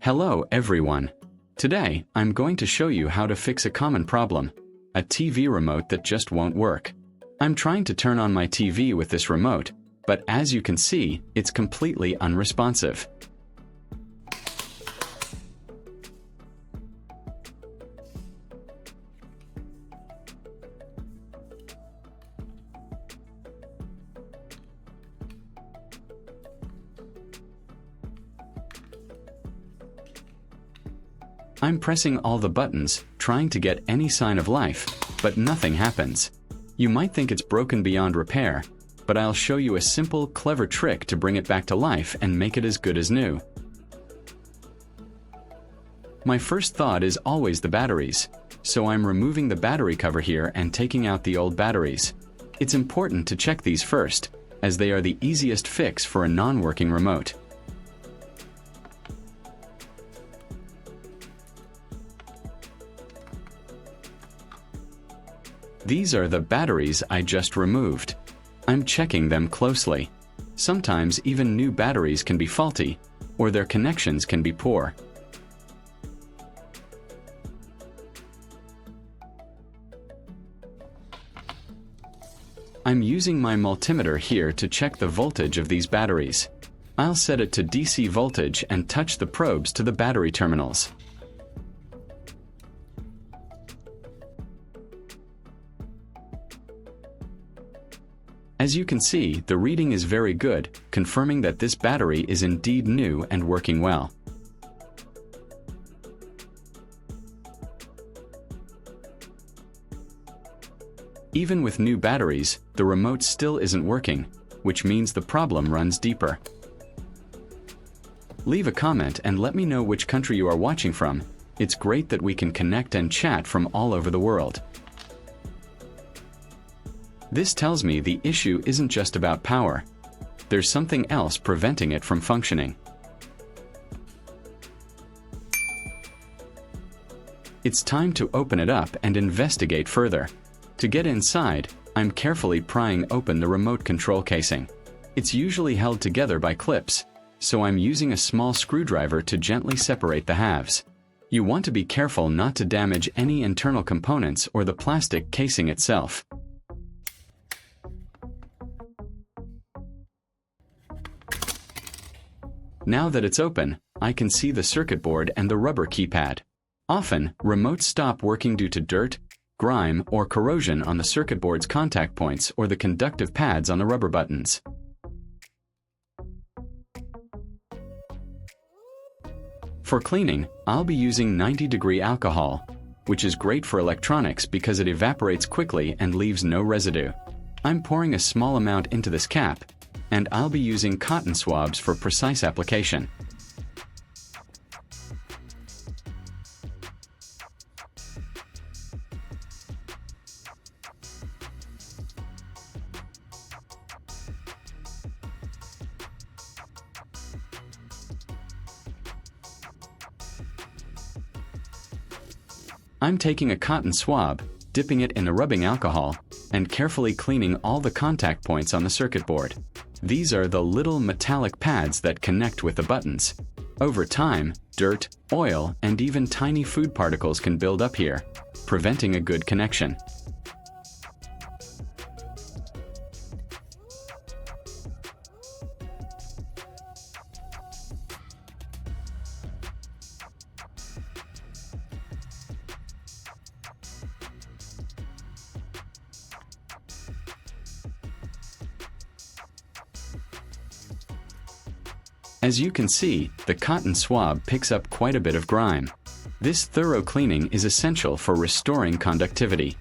Hello everyone. Today, I'm going to show you how to fix a common problem, a TV remote that just won't work. I'm trying to turn on my TV with this remote, but as you can see, it's completely unresponsive. I'm pressing all the buttons, trying to get any sign of life, but nothing happens. You might think it's broken beyond repair, but I'll show you a simple, clever trick to bring it back to life and make it as good as new. My first thought is always the batteries, so I'm removing the battery cover here and taking out the old batteries. It's important to check these first, as they are the easiest fix for a non-working remote. These are the batteries I just removed. I'm checking them closely. Sometimes even new batteries can be faulty, or their connections can be poor. I'm using my multimeter here to check the voltage of these batteries. I'll set it to DC voltage and touch the probes to the battery terminals. As you can see, the reading is very good, confirming that this battery is indeed new and working well. Even with new batteries, the remote still isn't working, which means the problem runs deeper. Leave a comment and let me know which country you are watching from. It's great that we can connect and chat from all over the world. This tells me the issue isn't just about power. There's something else preventing it from functioning. It's time to open it up and investigate further. To get inside, I'm carefully prying open the remote control casing. It's usually held together by clips, so I'm using a small screwdriver to gently separate the halves. You want to be careful not to damage any internal components or the plastic casing itself. Now that it's open, I can see the circuit board and the rubber keypad. Often, remotes stop working due to dirt, grime, or corrosion on the circuit board's contact points or the conductive pads on the rubber buttons. For cleaning, I'll be using 90-degree alcohol, which is great for electronics because it evaporates quickly and leaves no residue. I'm pouring a small amount into this cap, and I'll be using cotton swabs for precise application. I'm taking a cotton swab, dipping it in the rubbing alcohol, and carefully cleaning all the contact points on the circuit board. These are the little metallic pads that connect with the buttons. Over time, dirt, oil, and even tiny food particles can build up here, preventing a good connection. As you can see, the cotton swab picks up quite a bit of grime. This thorough cleaning is essential for restoring conductivity.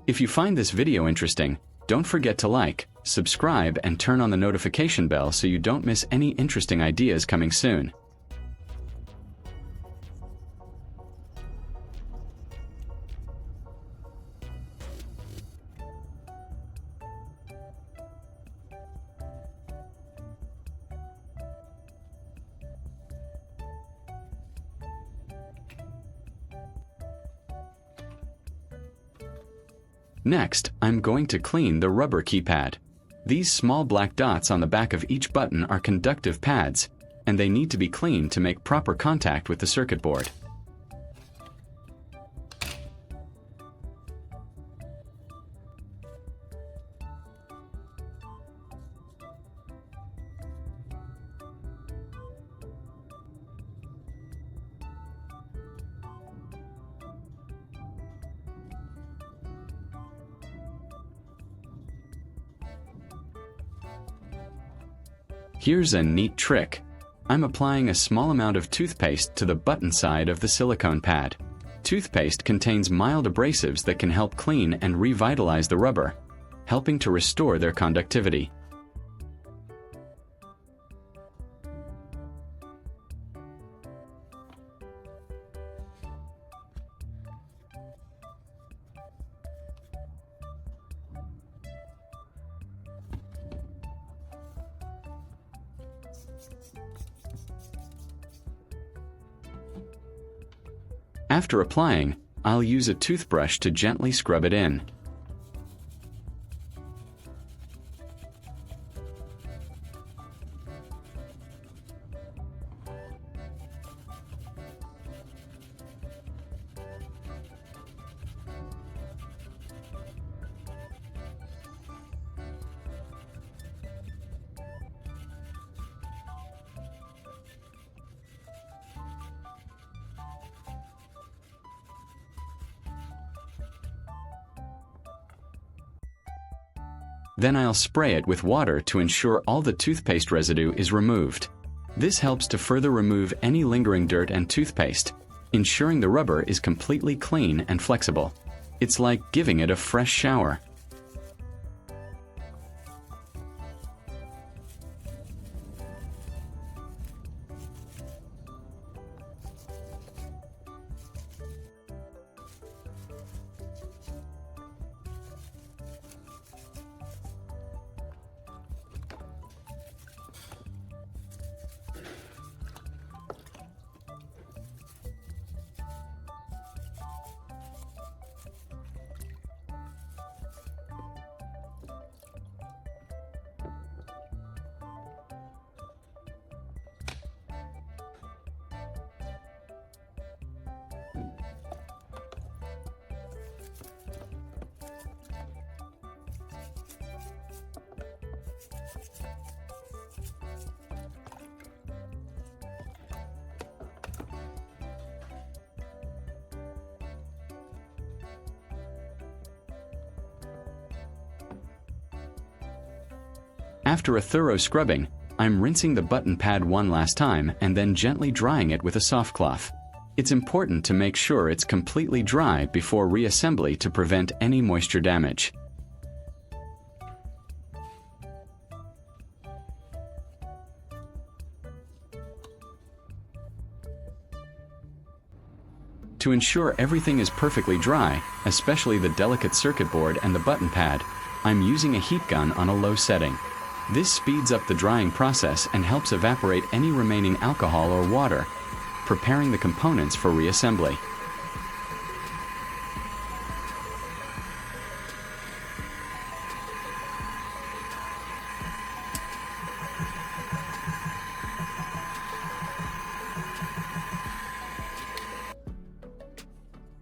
If you find this video interesting, don't forget to like, subscribe, and turn on the notification bell so you don't miss any interesting ideas coming soon. Next, I'm going to clean the rubber keypad. These small black dots on the back of each button are conductive pads, and they need to be cleaned to make proper contact with the circuit board. Here's a neat trick. I'm applying a small amount of toothpaste to the button side of the silicone pad. Toothpaste contains mild abrasives that can help clean and revitalize the rubber, helping to restore their conductivity. After applying, I'll use a toothbrush to gently scrub it in. Then I'll spray it with water to ensure all the toothpaste residue is removed. This helps to further remove any lingering dirt and toothpaste, ensuring the rubber is completely clean and flexible. It's like giving it a fresh shower. After a thorough scrubbing, I'm rinsing the button pad one last time and then gently drying it with a soft cloth. It's important to make sure it's completely dry before reassembly to prevent any moisture damage. To ensure everything is perfectly dry, especially the delicate circuit board and the button pad, I'm using a heat gun on a low setting. This speeds up the drying process and helps evaporate any remaining alcohol or water, preparing the components for reassembly.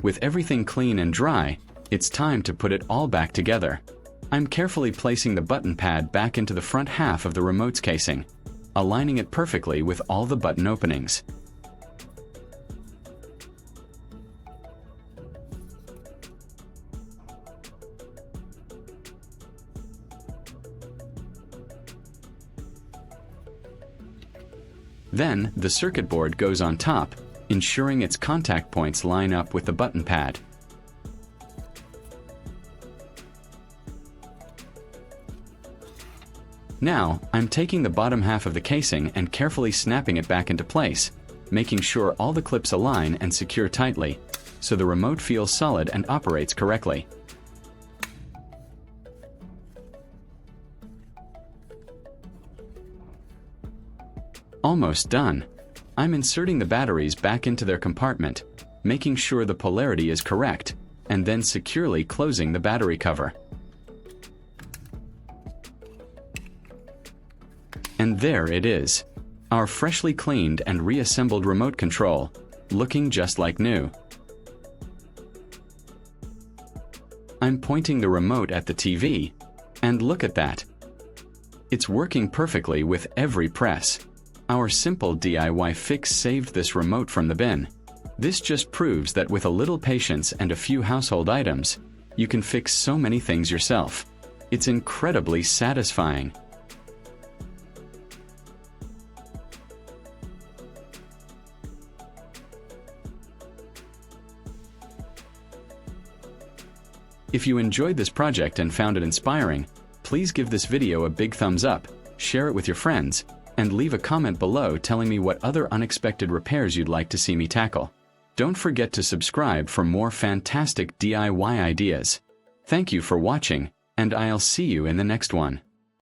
With everything clean and dry, it's time to put it all back together. I'm carefully placing the button pad back into the front half of the remote's casing, aligning it perfectly with all the button openings. Then, the circuit board goes on top, ensuring its contact points line up with the button pad. Now, I'm taking the bottom half of the casing and carefully snapping it back into place, making sure all the clips align and secure tightly, so the remote feels solid and operates correctly. Almost done. I'm inserting the batteries back into their compartment, making sure the polarity is correct, and then securely closing the battery cover. And there it is, our freshly cleaned and reassembled remote control, looking just like new. I'm pointing the remote at the TV, and look at that. It's working perfectly with every press. Our simple DIY fix saved this remote from the bin. This just proves that with a little patience and a few household items, you can fix so many things yourself. It's incredibly satisfying. If you enjoyed this project and found it inspiring, please give this video a big thumbs up, share it with your friends, and leave a comment below telling me what other unexpected repairs you'd like to see me tackle. Don't forget to subscribe for more fantastic DIY ideas. Thank you for watching, and I'll see you in the next one.